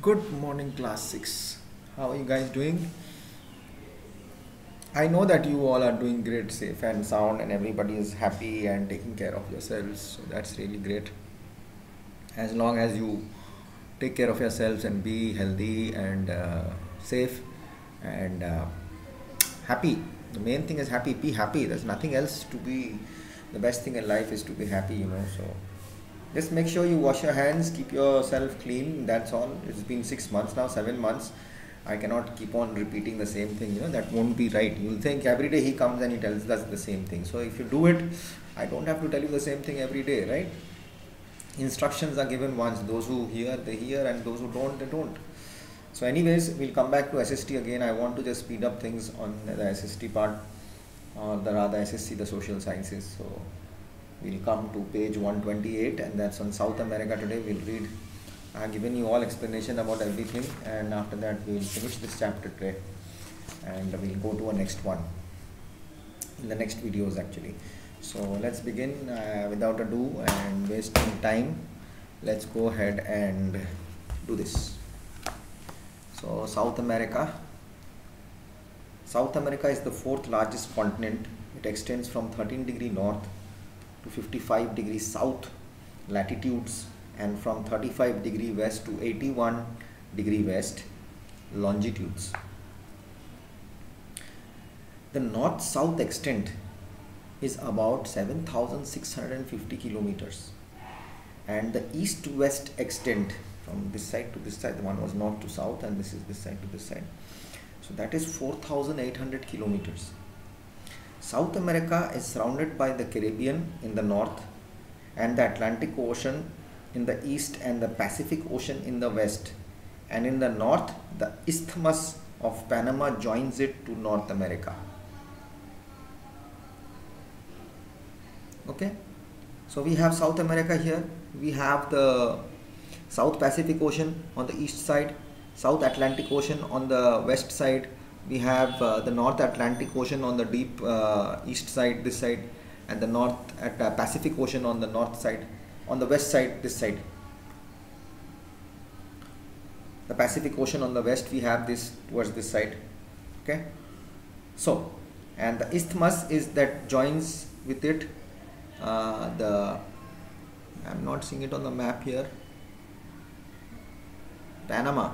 Good morning, class 6. How are you guys doing? I know that you all are doing great, safe and sound, and everybody is happy and taking care of yourselves. So that's really great. As long as you take care of yourselves and be healthy and safe and happy. The main thing is happy. Be happy. There's nothing else to be. The best thing in life is to be happy. So just make sure you wash your hands, keep yourself clean. That's all. It's been 6 months now, 7 months. I cannot keep on repeating the same thing. That won't be right. You'll think every day he comes and he tells us the same thing. So if you do it, I don't have to tell you the same thing every day, right? Instructions are given once. Those who hear, they hear, and those who don't, they don't. So anyways, we'll come back to SST again. I want to just speed up things on the SST part, or the rather SSC, the social sciences. So we'll come to page 128, and that's on South America today. We'll read. I have given you all explanation about everything, and after that we'll finish this chapter today, and we'll go to a next one in the next videos actually. So let's begin without ado and wasting time. Let's go ahead and do this. So South America. South America is the fourth largest continent. It extends from 13 degree north to 55 degrees south latitudes, and from 35 degree west to 81 degree west longitudes. The north-south extent is about 7,650 kilometers, and the east-west extent from this side to this side, the one was north to south, and this is this side to this side, so that is 4,800 kilometers. South America is surrounded by the Caribbean in the north and the Atlantic Ocean in the east and the Pacific Ocean in the west, and in the north the Isthmus of Panama joins it to North America. Okay, so we have South America here. We have the South Pacific Ocean on the east side, South Atlantic Ocean on the west side. We have the North Atlantic Ocean on the deep east side, this side, and the North Pacific Ocean on the north side, on the west side, this side. The Pacific Ocean on the west, we have this towards this side. Okay, so, and the isthmus is that joins with it. I'm not seeing it on the map here. Panama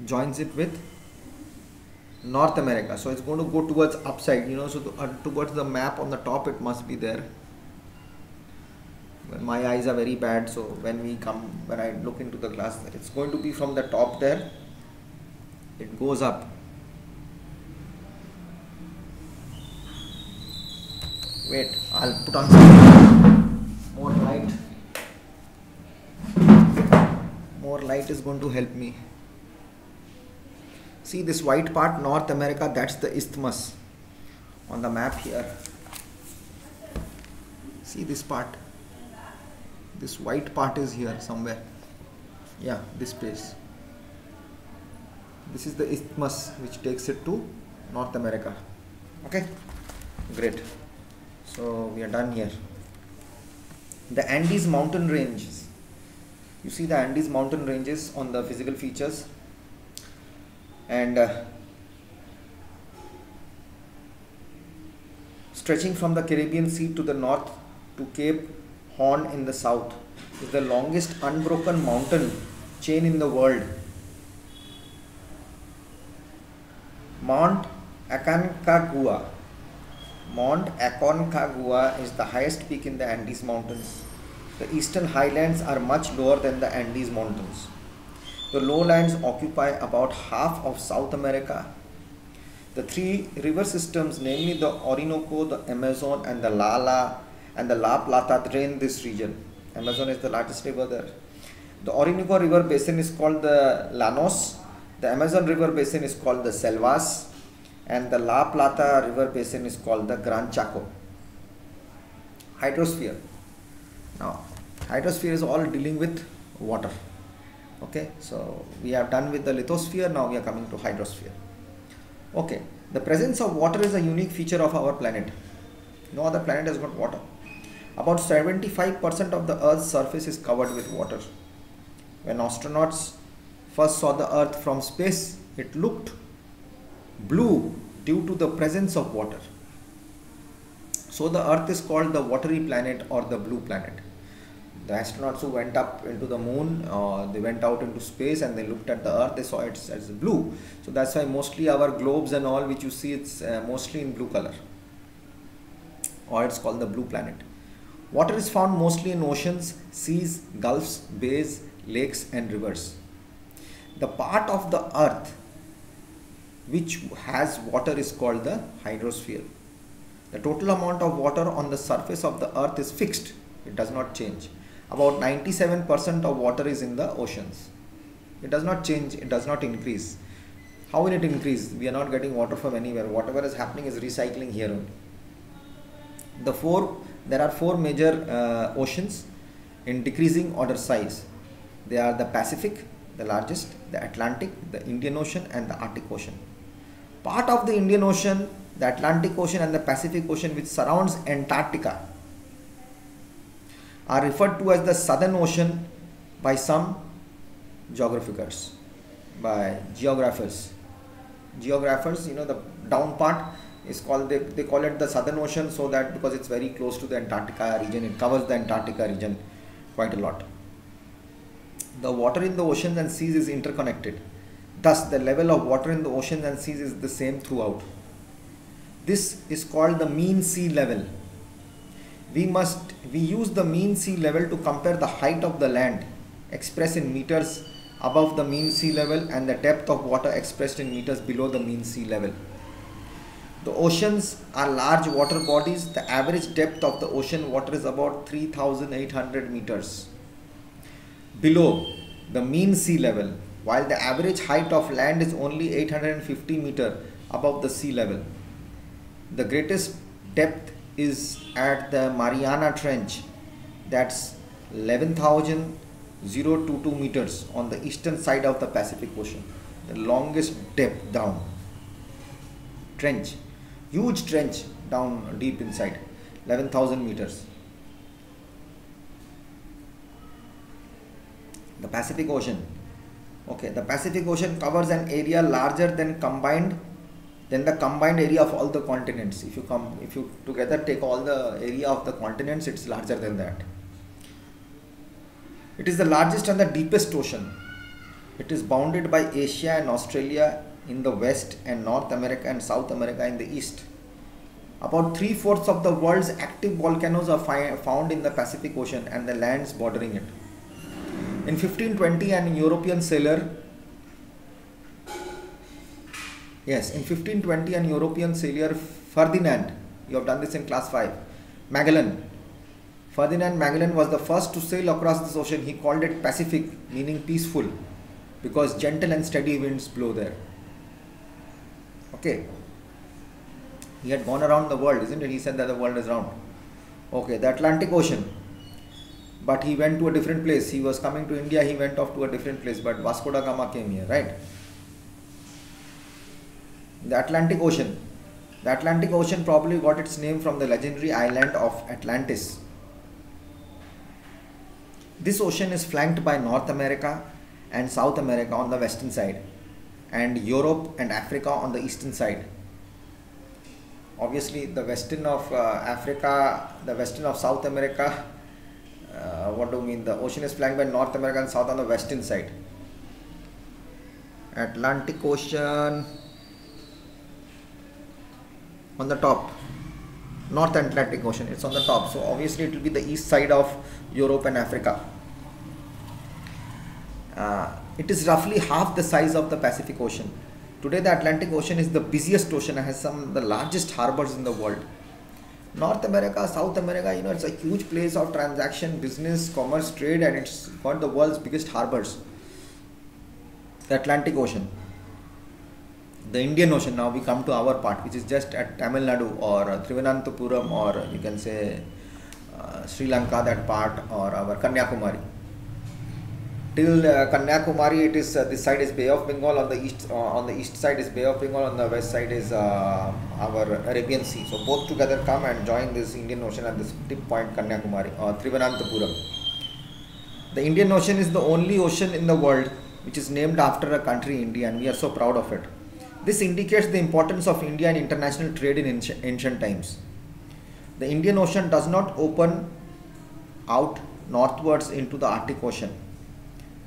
joins it with North America, so it's going to go towards upside, so towards the map on the top it must be there. Well, my eyes are very bad, so when I look into the glass, it's going to be from the top there. It goes up. Wait, I'll put on some more light. More light is going to help me. See this white part, North America, that's the isthmus on the map here. See this part. This white part is here somewhere. Yeah, this place. This is the isthmus which takes it to North America. Okay, great. So we are done here. The Andes mountain ranges. You see the Andes mountain ranges on the physical features, and stretching from the Caribbean Sea to the north to Cape Horn in the south, is the longest unbroken mountain chain in the world. Mount Aconcagua is the highest peak in the Andes Mountains. The eastern highlands are much lower than the Andes Mountains. The lowlands occupy about half of South America. The three river systems, namely the Orinoco, the Amazon, and the La Plata, drain this region. Amazon is the largest river there. The Orinoco River basin is called the Llanos. The Amazon River basin is called the Selvas, and the La Plata River basin is called the Gran Chaco. Hydrosphere. Now, hydrosphere is all dealing with water. Okay, so we are done with the lithosphere. Now we are coming to hydrosphere. Okay, the presence of water is a unique feature of our planet. No other planet has got water. About 75% of the Earth's surface is covered with water. When astronauts first saw the earth from space, it looked blue due to the presence of water. So the earth is called the watery planet or the blue planet. The astronauts who went up into the moon, they went out into space and they looked at the earth, they saw it as blue. So that's why mostly our globes and all which you see, it's mostly in blue color, or it's called the blue planet. Water is found mostly in oceans, seas, gulfs, bays, lakes and rivers. The part of the earth which has water is called the hydrosphere. The total amount of water on the surface of the earth is fixed, it does not change. About 97% of water is in the oceans. It does not change, it does not increase. How will it increase? We are not getting water from anywhere. Whatever is happening is recycling here only. There are four major oceans in decreasing order size. They are the Pacific, the largest, the Atlantic, the Indian Ocean and the Arctic Ocean. Part of the Indian Ocean, the Atlantic Ocean and the Pacific Ocean which surrounds Antarctica are referred to as the Southern Ocean by some geographers. Geographers, the down part is called, they call it the Southern Ocean, so that because it's very close to the Antarctica region, it covers the Antarctica region quite a lot. The water in the oceans and seas is interconnected. Thus, the level of water in the oceans and seas is the same throughout. This is called the mean sea level. We use the mean sea level to compare the height of the land expressed in meters above the mean sea level and the depth of water expressed in meters below the mean sea level. The oceans are large water bodies. The average depth of the ocean water is about 3,800 meters below the mean sea level, while the average height of land is only 850 meters above the sea level. The greatest depth is at the Mariana Trench, that's 11,022 meters on the eastern side of the Pacific Ocean. The longest depth down. Trench, huge trench down deep inside, 11,000 meters. The Pacific Ocean. Okay, the Pacific Ocean covers an area larger than the combined area of all the continents. If you together take all the area of the continents, it's larger than that. It is the largest and the deepest ocean. It is bounded by Asia and Australia in the west and North America and South America in the east. About 3/4 of the world's active volcanoes are found in the Pacific Ocean and the lands bordering it. In 1520, an European sailor Ferdinand, you have done this in class 5, Ferdinand Magellan was the first to sail across this ocean. He called it Pacific, meaning peaceful, because gentle and steady winds blow there. Okay. He had gone around the world, isn't it? He said that the world is round. Okay, the Atlantic Ocean. But he went to a different place. He was coming to India, he went off to a different place, but Vasco da Gama came here, right? The Atlantic Ocean. The Atlantic Ocean probably got its name from the legendary island of Atlantis. This ocean is flanked by North America and South America on the western side, and Europe and Africa on the eastern side. Obviously, the western of Africa, the western of South America, what do you mean? The ocean is flanked by North America and South on the western side. Atlantic Ocean on the top. North Atlantic Ocean, it's on the top. So obviously it will be the east side of Europe and Africa. It is roughly half the size of the Pacific Ocean. Today the Atlantic Ocean is the busiest ocean and has some of the largest harbors in the world. North America, South America, it's a huge place of transaction, business, commerce, trade, and it's got the world's biggest harbors. The Atlantic Ocean. The Indian Ocean, now we come to our part, which is just at Tamil Nadu or Thiruvananthapuram, or you can say Sri Lanka, that part, or our Kanyakumari. Till Kanyakumari, it is this side is Bay of Bengal, on the east side is Bay of Bengal, on the west side is our Arabian Sea. So both together come and join this Indian Ocean at this tip point, Kanyakumari or Thiruvananthapuram. The Indian Ocean is the only ocean in the world which is named after a country, India, and we are so proud of it. This indicates the importance of India in international trade in ancient times. The Indian Ocean does not open out northwards into the Arctic Ocean.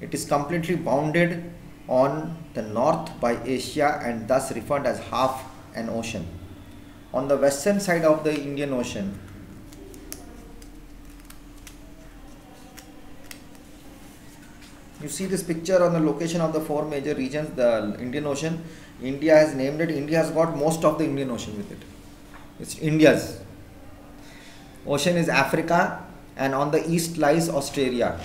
It is completely bounded on the north by Asia and thus referred as half an ocean. On the western side of the Indian Ocean, you see this picture on the location of the four major regions, the Indian Ocean. India has named it. India has got most of the Indian Ocean with it. It's India's. Ocean is Africa, and on the east lies Australia.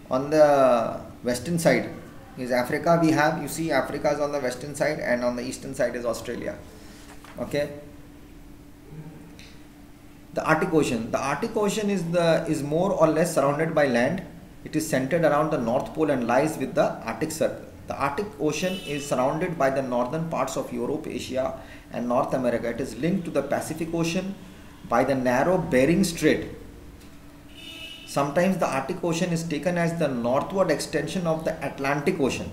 On the western side is Africa. We have, you see, Africa is on the western side, and on the eastern side is Australia. Okay. The Arctic Ocean. The Arctic Ocean is more or less surrounded by land. It is centered around the North Pole and lies with the Arctic Circle. The Arctic Ocean is surrounded by the northern parts of Europe, Asia, and North America. It is linked to the Pacific Ocean by the narrow Bering Strait. Sometimes the Arctic Ocean is taken as the northward extension of the Atlantic Ocean.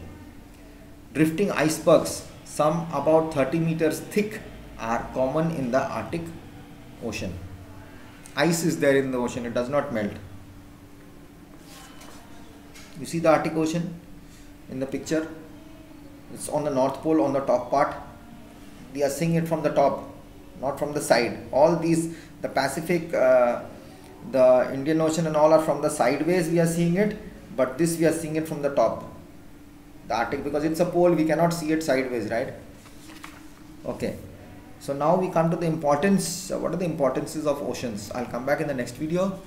Drifting icebergs, some about 30 meters thick, are common in the Arctic Ocean. Ice is there in the ocean, it does not melt. You see the Arctic Ocean in the picture. It's on the North Pole on the top part. We are seeing it from the top, not from the side. All these, the Pacific, the Indian Ocean and all are from the sideways we are seeing it, but this we are seeing it from the top. The Arctic, because it's a pole, we cannot see it sideways, right? Okay. So now we come to the importance. What are the importances of oceans? I'll come back in the next video.